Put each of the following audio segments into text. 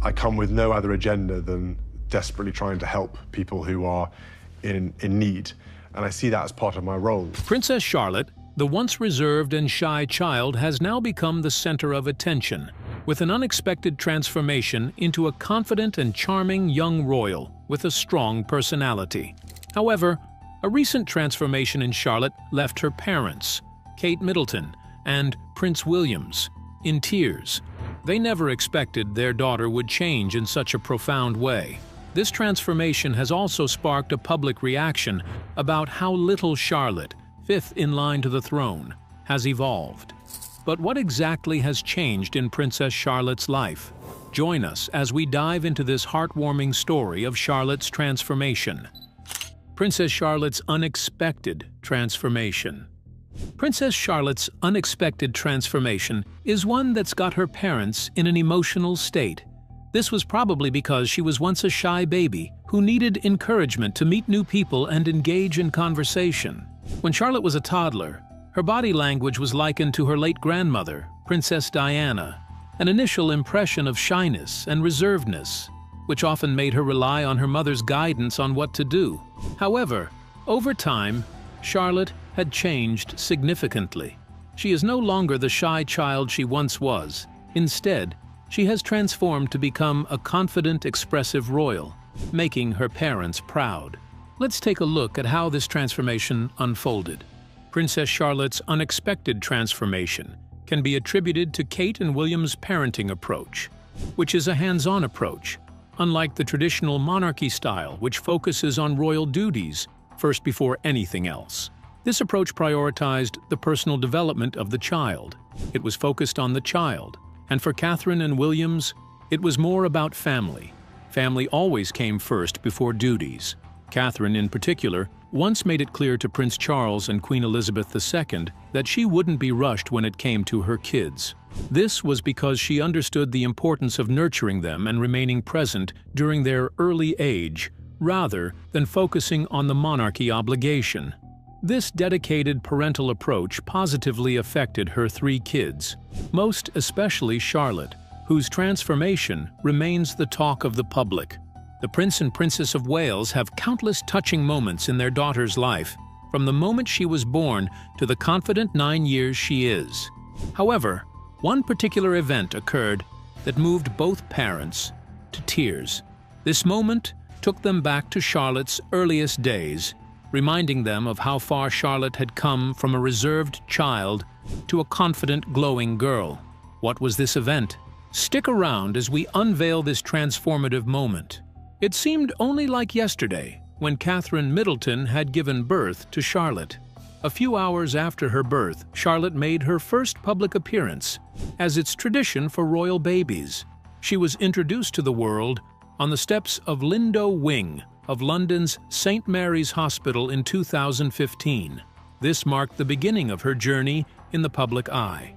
I come with no other agenda than desperately trying to help people who are in need. And I see that as part of my role. Princess Charlotte, the once reserved and shy child, has now become the center of attention, with an unexpected transformation into a confident and charming young royal with a strong personality. However, a recent transformation in Charlotte left her parents, Kate Middleton and Prince Williams, in tears. They never expected their daughter would change in such a profound way. This transformation has also sparked a public reaction about how little Charlotte, fifth in line to the throne, has evolved. But what exactly has changed in Princess Charlotte's life? Join us as we dive into this heartwarming story of Charlotte's transformation. Princess Charlotte's unexpected transformation. Princess Charlotte's unexpected transformation is one that's got her parents in an emotional state. This was probably because she was once a shy baby who needed encouragement to meet new people and engage in conversation. When Charlotte was a toddler, her body language was likened to her late grandmother, Princess Diana, an initial impression of shyness and reservedness, which often made her rely on her mother's guidance on what to do. However, over time, Charlotte had changed significantly. She is no longer the shy child she once was. Instead, she has transformed to become a confident, expressive royal, making her parents proud. Let's take a look at how this transformation unfolded. Princess Charlotte's unexpected transformation can be attributed to Kate and William's parenting approach, which is a hands-on approach, unlike the traditional monarchy style, which focuses on royal duties first before anything else. This approach prioritized the personal development of the child. It was focused on the child. And for Catherine and Williams, it was more about family. Family always came first before duties. Catherine, in particular, once made it clear to Prince Charles and Queen Elizabeth II that she wouldn't be rushed when it came to her kids. This was because she understood the importance of nurturing them and remaining present during their early age, rather than focusing on the monarchy obligation. This dedicated parental approach positively affected her three kids, most especially Charlotte, whose transformation remains the talk of the public. The Prince and Princess of Wales have countless touching moments in their daughter's life, from the moment she was born to the confident 9 years she is. However, one particular event occurred that moved both parents to tears. This moment took them back to Charlotte's earliest days, reminding them of how far Charlotte had come from a reserved child to a confident, glowing girl. What was this event? Stick around as we unveil this transformative moment. It seemed only like yesterday when Catherine Middleton had given birth to Charlotte. A few hours after her birth, Charlotte made her first public appearance, as it's tradition for royal babies. She was introduced to the world on the steps of Lindo Wing of London's St. Mary's Hospital in 2015. This marked the beginning of her journey in the public eye.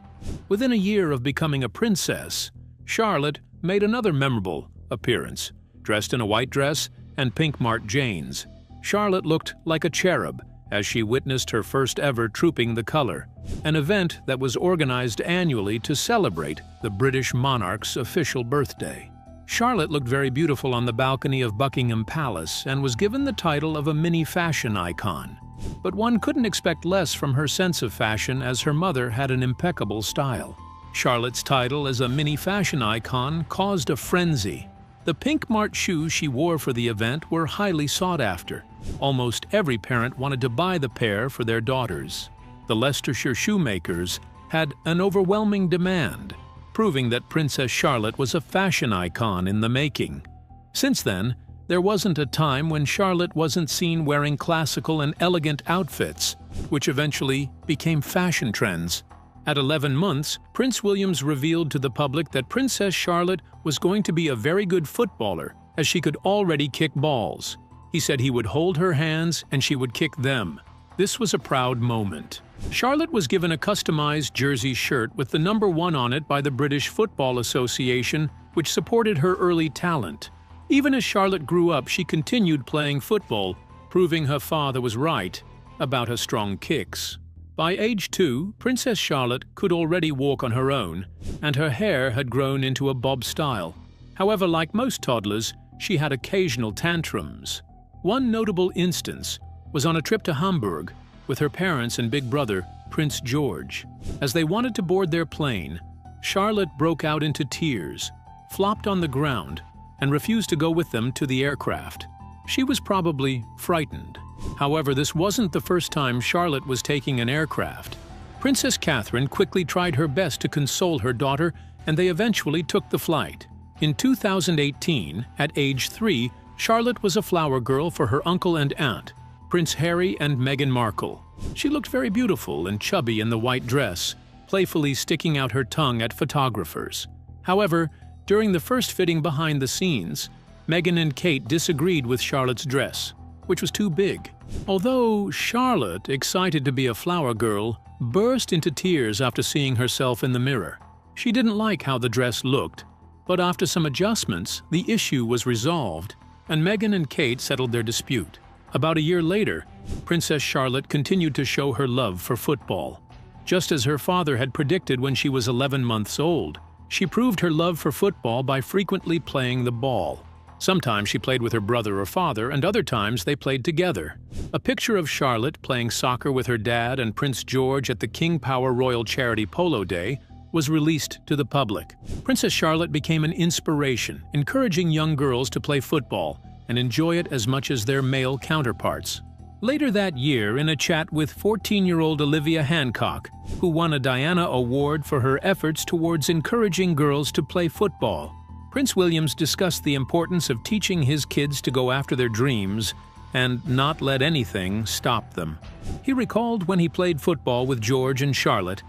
Within a year of becoming a princess, Charlotte made another memorable appearance. Dressed in a white dress and pink marked Janes, Charlotte looked like a cherub as she witnessed her first ever Trooping the Colour, an event that was organized annually to celebrate the British monarch's official birthday. Charlotte looked very beautiful on the balcony of Buckingham Palace and was given the title of a mini fashion icon. But one couldn't expect less from her sense of fashion, as her mother had an impeccable style. Charlotte's title as a mini fashion icon caused a frenzy. The pink marked shoes she wore for the event were highly sought after. Almost every parent wanted to buy the pair for their daughters. The Leicestershire shoemakers had an overwhelming demand, proving that Princess Charlotte was a fashion icon in the making. Since then, there wasn't a time when Charlotte wasn't seen wearing classical and elegant outfits, which eventually became fashion trends. At 11 months, Prince William revealed to the public that Princess Charlotte was going to be a very good footballer, as she could already kick balls. He said he would hold her hands and she would kick them. This was a proud moment. Charlotte was given a customized jersey shirt with the number 1 on it by the British Football Association, which supported her early talent. Even as Charlotte grew up, she continued playing football, proving her father was right about her strong kicks. By age 2, Princess Charlotte could already walk on her own, and her hair had grown into a bob style. However, like most toddlers, she had occasional tantrums. One notable instance was on a trip to Hamburg with her parents and big brother, Prince George. As they wanted to board their plane, Charlotte broke out into tears, flopped on the ground, and refused to go with them to the aircraft. She was probably frightened. However, this wasn't the first time Charlotte was taking an aircraft. Princess Catherine quickly tried her best to console her daughter, and they eventually took the flight. In 2018, at age 3, Charlotte was a flower girl for her uncle and aunt, Prince Harry and Meghan Markle. She looked very beautiful and chubby in the white dress, playfully sticking out her tongue at photographers. However, during the first fitting behind the scenes, Meghan and Kate disagreed with Charlotte's dress, which was too big. Although Charlotte, excited to be a flower girl, burst into tears after seeing herself in the mirror. She didn't like how the dress looked, but after some adjustments, the issue was resolved, and Meghan and Kate settled their dispute. About a year later, Princess Charlotte continued to show her love for football. Just as her father had predicted when she was 11 months old, she proved her love for football by frequently playing the ball. Sometimes she played with her brother or father, and other times they played together. A picture of Charlotte playing soccer with her dad and Prince George at the King Power Royal Charity Polo Day was released to the public. Princess Charlotte became an inspiration, encouraging young girls to play football and enjoy it as much as their male counterparts. Later that year, in a chat with 14-year-old Olivia Hancock, who won a Diana Award for her efforts towards encouraging girls to play football, Prince William discussed the importance of teaching his kids to go after their dreams and not let anything stop them. He recalled when he played football with George and Charlotte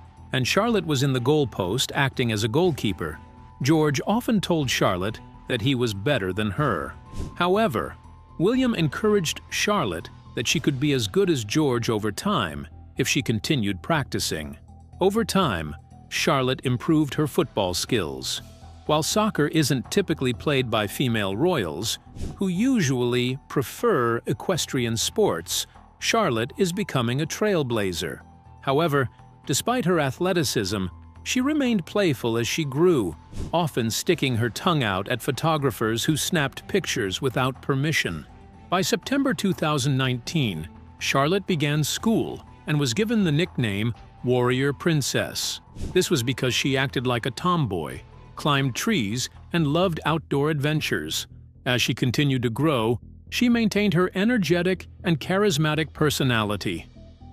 was in the goalpost acting as a goalkeeper. George often told Charlotte that he was better than her. However, William encouraged Charlotte that she could be as good as George over time if she continued practicing. Over time, Charlotte improved her football skills. While soccer isn't typically played by female royals, who usually prefer equestrian sports, Charlotte is becoming a trailblazer. However, despite her athleticism, she remained playful as she grew, often sticking her tongue out at photographers who snapped pictures without permission. By September 2019, Charlotte began school and was given the nickname Warrior Princess. This was because she acted like a tomboy, climbed trees, and loved outdoor adventures. As she continued to grow, she maintained her energetic and charismatic personality.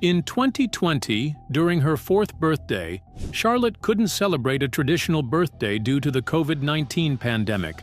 In 2020, during her 4th birthday, Charlotte couldn't celebrate a traditional birthday due to the COVID-19 pandemic.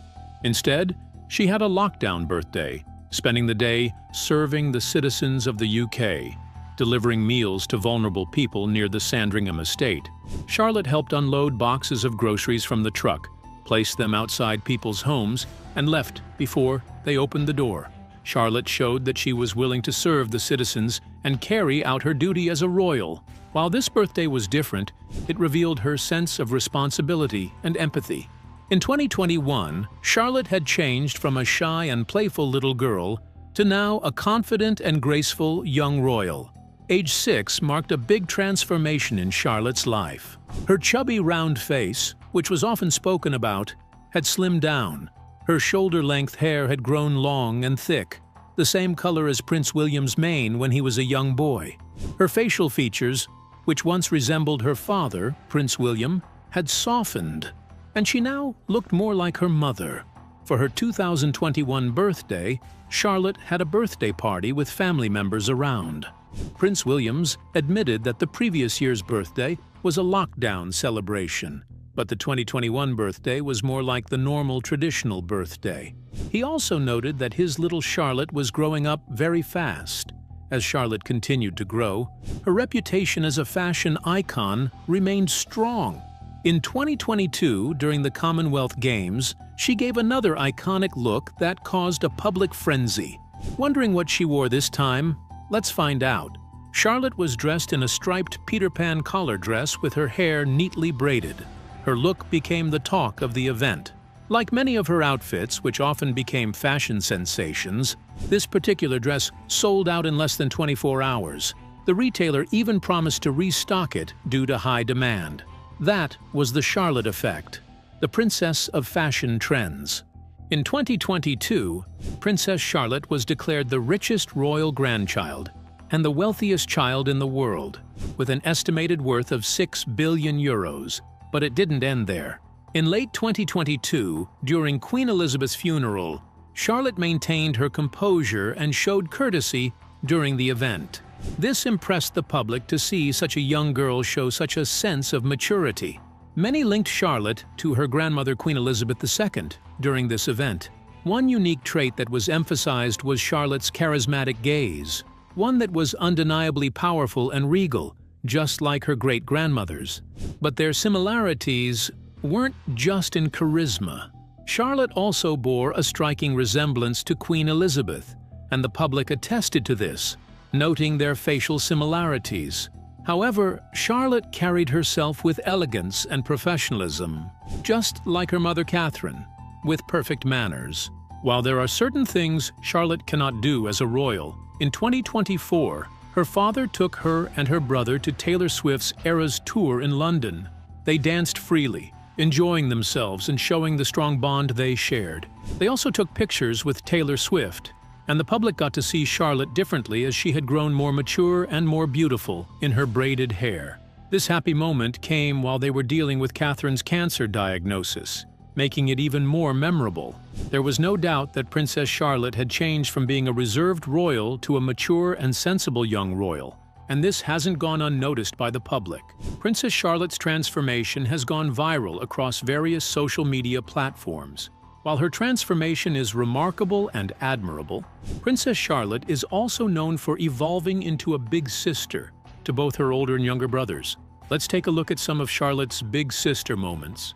Instead, she had a lockdown birthday, spending the day serving the citizens of the UK, delivering meals to vulnerable people near the Sandringham estate. Charlotte helped unload boxes of groceries from the truck, placed them outside people's homes, and left before they opened the door. Charlotte showed that she was willing to serve the citizens and carry out her duty as a royal. While this birthday was different, it revealed her sense of responsibility and empathy. In 2021, Charlotte had changed from a shy and playful little girl to now a confident and graceful young royal. Age 6 marked a big transformation in Charlotte's life. Her chubby round face, which was often spoken about, had slimmed down. Her shoulder-length hair had grown long and thick, the same color as Prince William's mane when he was a young boy. Her facial features, which once resembled her father, Prince William, had softened, and she now looked more like her mother. For her 2021 birthday, Charlotte had a birthday party with family members around. Prince William admitted that the previous year's birthday was a lockdown celebration, but the 2021 birthday was more like the normal traditional birthday. He also noted that his little Charlotte was growing up very fast. As Charlotte continued to grow, her reputation as a fashion icon remained strong. In 2022, during the Commonwealth Games, she gave another iconic look that caused a public frenzy. Wondering what she wore this time? Let's find out. Charlotte was dressed in a striped Peter Pan collar dress with her hair neatly braided. Her look became the talk of the event. Like many of her outfits, which often became fashion sensations, this particular dress sold out in less than 24 hours. The retailer even promised to restock it due to high demand. That was the Charlotte effect. the princess of fashion trends. In 2022, Princess Charlotte was declared the richest royal grandchild and the wealthiest child in the world, with an estimated worth of €6 billion. But it didn't end there. In late 2022, during Queen Elizabeth's funeral, Charlotte maintained her composure and showed courtesy during the event. This impressed the public to see such a young girl show such a sense of maturity. Many linked Charlotte to her grandmother Queen Elizabeth II during this event. One unique trait that was emphasized was Charlotte's charismatic gaze, one that was undeniably powerful and regal, just like her great-grandmother's. But their similarities weren't just in charisma. Charlotte also bore a striking resemblance to Queen Elizabeth, and the public attested to this, noting their facial similarities. However, Charlotte carried herself with elegance and professionalism, just like her mother Catherine, with perfect manners. While there are certain things Charlotte cannot do as a royal, in 2024, her father took her and her brother to Taylor Swift's Eras Tour in London. They danced freely, enjoying themselves and showing the strong bond they shared. They also took pictures with Taylor Swift, and the public got to see Charlotte differently as she had grown more mature and more beautiful in her braided hair. This happy moment came while they were dealing with Catherine's cancer diagnosis, making it even more memorable. There was no doubt that Princess Charlotte had changed from being a reserved royal to a mature and sensible young royal, and this hasn't gone unnoticed by the public. Princess Charlotte's transformation has gone viral across various social media platforms. While her transformation is remarkable and admirable, Princess Charlotte is also known for evolving into a big sister to both her older and younger brothers. Let's take a look at some of Charlotte's big sister moments.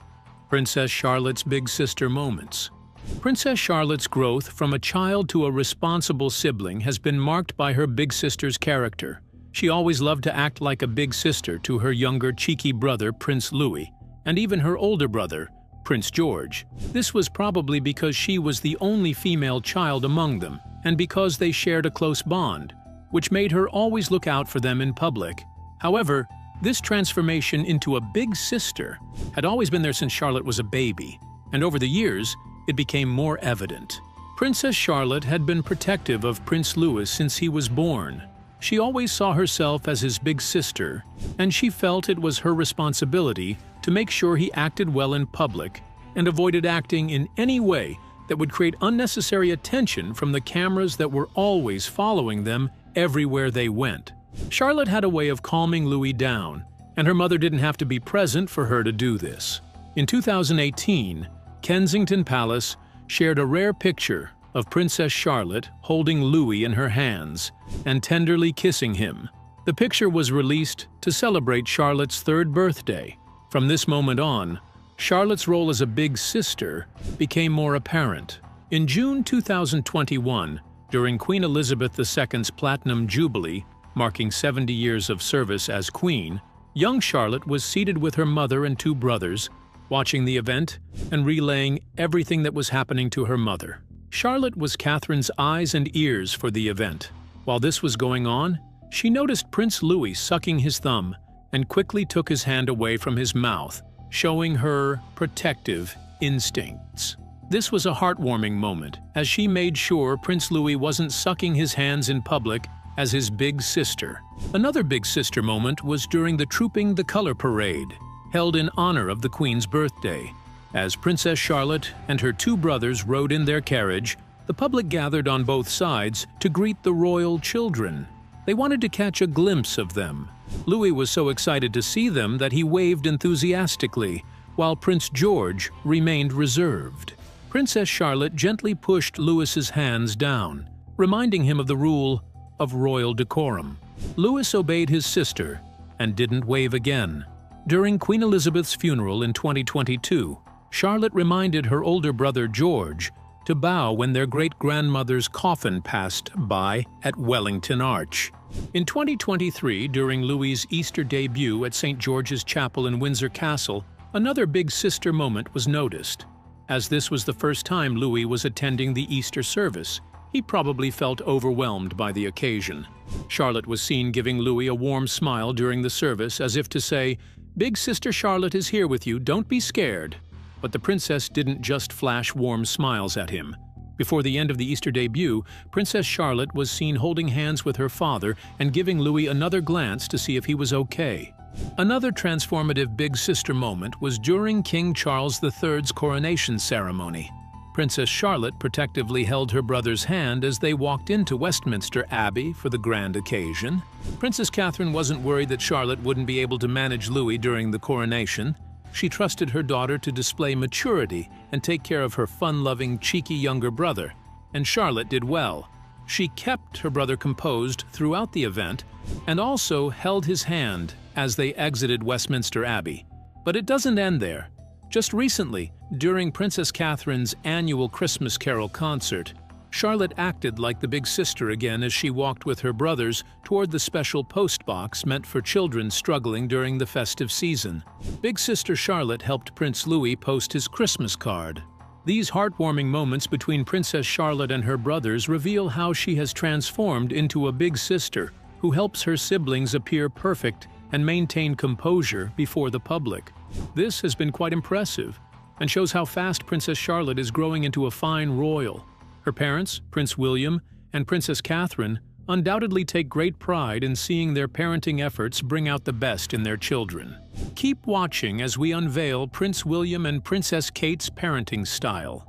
Princess Charlotte's big sister moments. Princess Charlotte's growth from a child to a responsible sibling has been marked by her big sister's character. She always loved to act like a big sister to her younger cheeky brother Prince Louis, and even her older brother, Prince George. This was probably because she was the only female child among them, and because they shared a close bond, which made her always look out for them in public. However, this transformation into a big sister had always been there since Charlotte was a baby, and over the years, it became more evident. Princess Charlotte had been protective of Prince Louis since he was born. She always saw herself as his big sister, and she felt it was her responsibility to make sure he acted well in public and avoided acting in any way that would create unnecessary attention from the cameras that were always following them everywhere they went. Charlotte had a way of calming Louis down, and her mother didn't have to be present for her to do this. In 2018, Kensington Palace shared a rare picture of Princess Charlotte holding Louis in her hands and tenderly kissing him. The picture was released to celebrate Charlotte's 3rd birthday. From this moment on, Charlotte's role as a big sister became more apparent. In June 2021, during Queen Elizabeth II's Platinum Jubilee, marking 70 years of service as Queen, young Charlotte was seated with her mother and 2 brothers, watching the event and relaying everything that was happening to her mother. Charlotte was Catherine's eyes and ears for the event. While this was going on, she noticed Prince Louis sucking his thumb and quickly took his hand away from his mouth, showing her protective instincts. This was a heartwarming moment, as she made sure Prince Louis wasn't sucking his hands in public as his big sister. Another big sister moment was during the Trooping the Color Parade, held in honor of the Queen's birthday. As Princess Charlotte and her 2 brothers rode in their carriage, the public gathered on both sides to greet the royal children. They wanted to catch a glimpse of them. Louis was so excited to see them that he waved enthusiastically, while Prince George remained reserved. Princess Charlotte gently pushed Louis's hands down, reminding him of the rule of royal decorum. Louis obeyed his sister and didn't wave again. During Queen Elizabeth's funeral in 2022, Charlotte reminded her older brother George to bow when their great-grandmother's coffin passed by at Wellington Arch. In 2023, during Louis's Easter debut at St. George's Chapel in Windsor Castle, another big sister moment was noticed. As this was the first time Louis was attending the Easter service, he probably felt overwhelmed by the occasion. Charlotte was seen giving Louis a warm smile during the service, as if to say, "Big Sister Charlotte is here with you, don't be scared." But the princess didn't just flash warm smiles at him. Before the end of the Easter debut, Princess Charlotte was seen holding hands with her father and giving Louis another glance to see if he was okay. Another transformative big sister moment was during King Charles III's coronation ceremony. Princess Charlotte protectively held her brother's hand as they walked into Westminster Abbey for the grand occasion. Princess Catherine wasn't worried that Charlotte wouldn't be able to manage Louis during the coronation. She trusted her daughter to display maturity and take care of her fun-loving, cheeky younger brother, and Charlotte did well. She kept her brother composed throughout the event and also held his hand as they exited Westminster Abbey. But it doesn't end there. Just recently, during Princess Catherine's annual Christmas Carol concert, Charlotte acted like the big sister again as she walked with her brothers toward the special post box meant for children struggling during the festive season. Big sister Charlotte helped Prince Louis post his Christmas card. These heartwarming moments between Princess Charlotte and her brothers reveal how she has transformed into a big sister who helps her siblings appear perfect and maintain composure before the public. This has been quite impressive and shows how fast Princess Charlotte is growing into a fine royal. Her parents, Prince William and Princess Catherine, undoubtedly take great pride in seeing their parenting efforts bring out the best in their children. Keep watching as we unveil Prince William and Princess Kate's parenting style.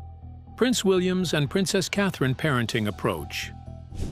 Prince William's and Princess Catherine parenting approach.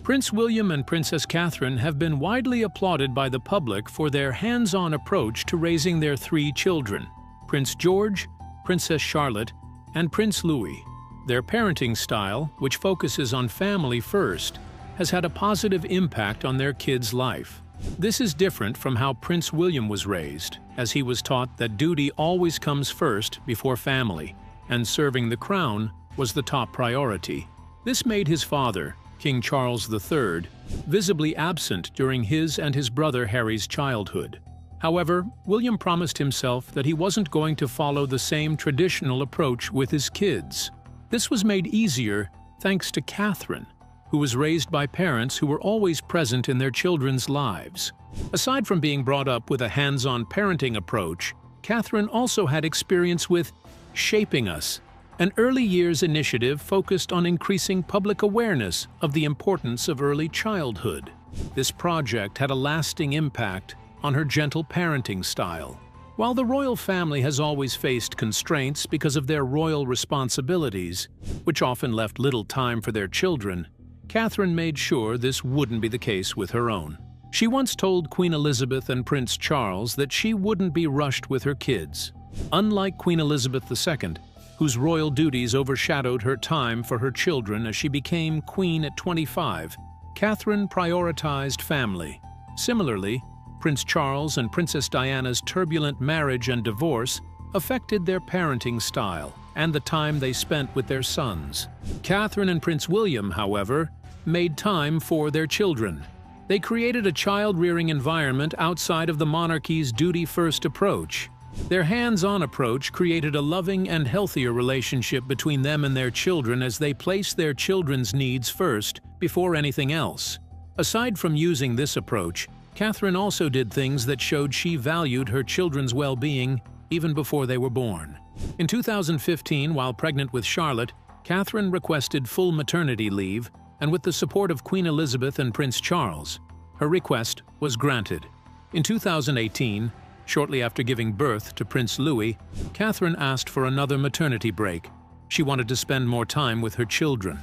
Prince William and Princess Catherine have been widely applauded by the public for their hands-on approach to raising their three children, Prince George, Princess Charlotte, and Prince Louis. Their parenting style, which focuses on family first, has had a positive impact on their kids' life. This is different from how Prince William was raised, as he was taught that duty always comes first before family, and serving the crown was the top priority. This made his father, King Charles III, visibly absent during his and his brother Harry's childhood. However, William promised himself that he wasn't going to follow the same traditional approach with his kids. This was made easier thanks to Catherine, who was raised by parents who were always present in their children's lives. Aside from being brought up with a hands-on parenting approach, Catherine also had experience with Shaping Us, an early years initiative focused on increasing public awareness of the importance of early childhood. This project had a lasting impact on her gentle parenting style. While the royal family has always faced constraints because of their royal responsibilities, which often left little time for their children, Catherine made sure this wouldn't be the case with her own. She once told Queen Elizabeth and Prince Charles that she wouldn't be rushed with her kids. Unlike Queen Elizabeth II, whose royal duties overshadowed her time for her children as she became queen at 25, Catherine prioritized family. Similarly, Prince Charles and Princess Diana's turbulent marriage and divorce affected their parenting style and the time they spent with their sons. Catherine and Prince William, however, made time for their children. They created a child-rearing environment outside of the monarchy's duty-first approach. Their hands-on approach created a loving and healthier relationship between them and their children as they placed their children's needs first before anything else. Aside from using this approach, Catherine also did things that showed she valued her children's well-being even before they were born. In 2015, while pregnant with Charlotte, Catherine requested full maternity leave, and with the support of Queen Elizabeth and Prince Charles, her request was granted. In 2018, shortly after giving birth to Prince Louis, Catherine asked for another maternity break. She wanted to spend more time with her children.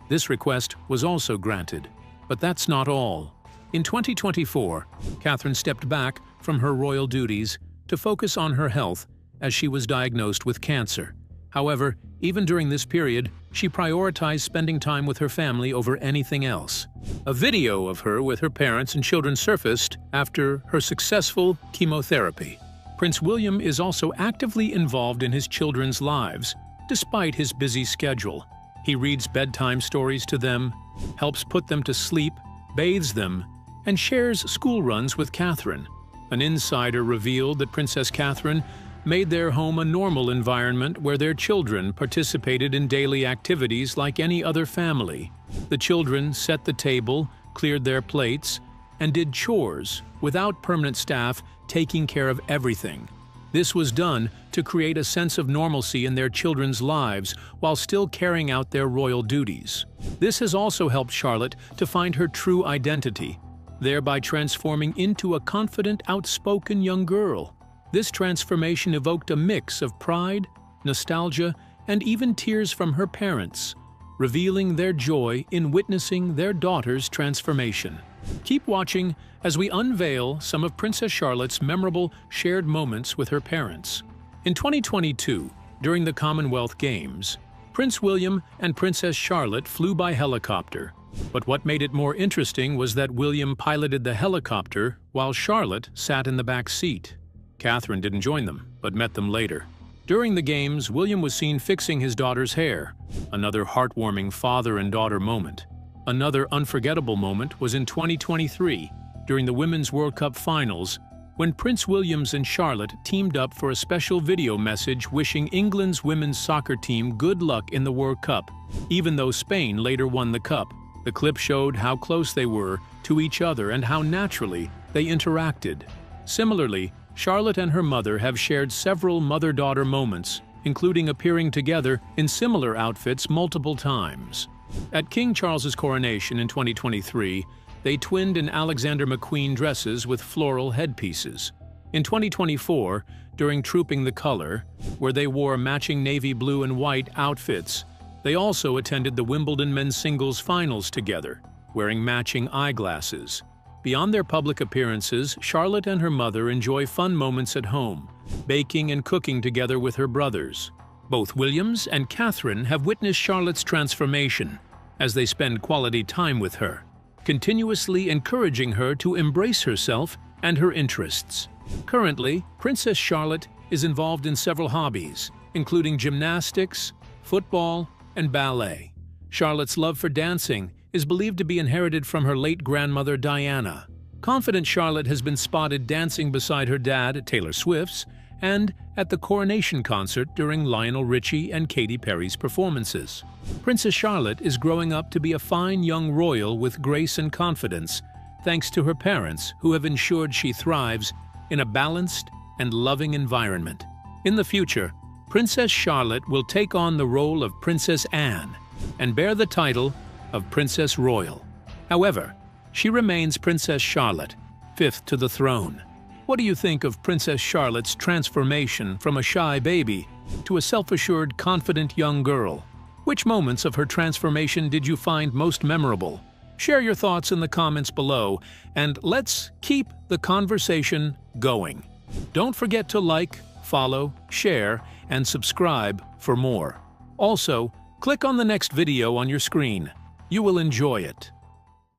This request was also granted. But that's not all. In 2024, Catherine stepped back from her royal duties to focus on her health as she was diagnosed with cancer. However, even during this period, she prioritized spending time with her family over anything else. A video of her with her parents and children surfaced after her successful chemotherapy. Prince William is also actively involved in his children's lives, despite his busy schedule. He reads bedtime stories to them, helps put them to sleep, bathes them, and shares school runs with Catherine. An insider revealed that Princess Catherine made their home a normal environment where their children participated in daily activities like any other family. The children set the table, cleared their plates, and did chores without permanent staff taking care of everything. This was done to create a sense of normalcy in their children's lives while still carrying out their royal duties. This has also helped Charlotte to find her true identity, thereby transforming into a confident, outspoken young girl. This transformation evoked a mix of pride, nostalgia, and even tears from her parents, revealing their joy in witnessing their daughter's transformation. Keep watching as we unveil some of Princess Charlotte's memorable shared moments with her parents. In 2022, during the Commonwealth Games, Prince William and Princess Charlotte flew by helicopter. But what made it more interesting was that William piloted the helicopter while Charlotte sat in the back seat. Catherine didn't join them, but met them later. During the Games, William was seen fixing his daughter's hair, another heartwarming father and daughter moment. Another unforgettable moment was in 2023, during the Women's World Cup Finals, when Prince William and Charlotte teamed up for a special video message wishing England's women's soccer team good luck in the World Cup, even though Spain later won the cup. The clip showed how close they were to each other and how naturally they interacted. Similarly, Charlotte and her mother have shared several mother-daughter moments, including appearing together in similar outfits multiple times. At King Charles's coronation in 2023, they twinned in Alexander McQueen dresses with floral headpieces. In 2024, during Trooping the Color, where they wore matching navy blue and white outfits, they also attended the Wimbledon men's singles finals together, wearing matching eyeglasses. Beyond their public appearances, Charlotte and her mother enjoy fun moments at home, baking and cooking together with her brothers. Both Williams and Catherine have witnessed Charlotte's transformation as they spend quality time with her, continuously encouraging her to embrace herself and her interests. Currently, Princess Charlotte is involved in several hobbies, including gymnastics, football, and ballet. Charlotte's love for dancing is believed to be inherited from her late grandmother Diana. Confident Charlotte has been spotted dancing beside her dad at Taylor Swift's and at the coronation concert during Lionel Richie and Katy Perry's performances. Princess Charlotte is growing up to be a fine young royal with grace and confidence, thanks to her parents who have ensured she thrives in a balanced and loving environment. In the future, Princess Charlotte will take on the role of Princess Anne and bear the title of Princess Royal. However, she remains Princess Charlotte, fifth to the throne. What do you think of Princess Charlotte's transformation from a shy baby to a self-assured, confident young girl? Which moments of her transformation did you find most memorable? Share your thoughts in the comments below, and let's keep the conversation going. Don't forget to like, follow, share, and subscribe for more. Also, click on the next video on your screen. You will enjoy it.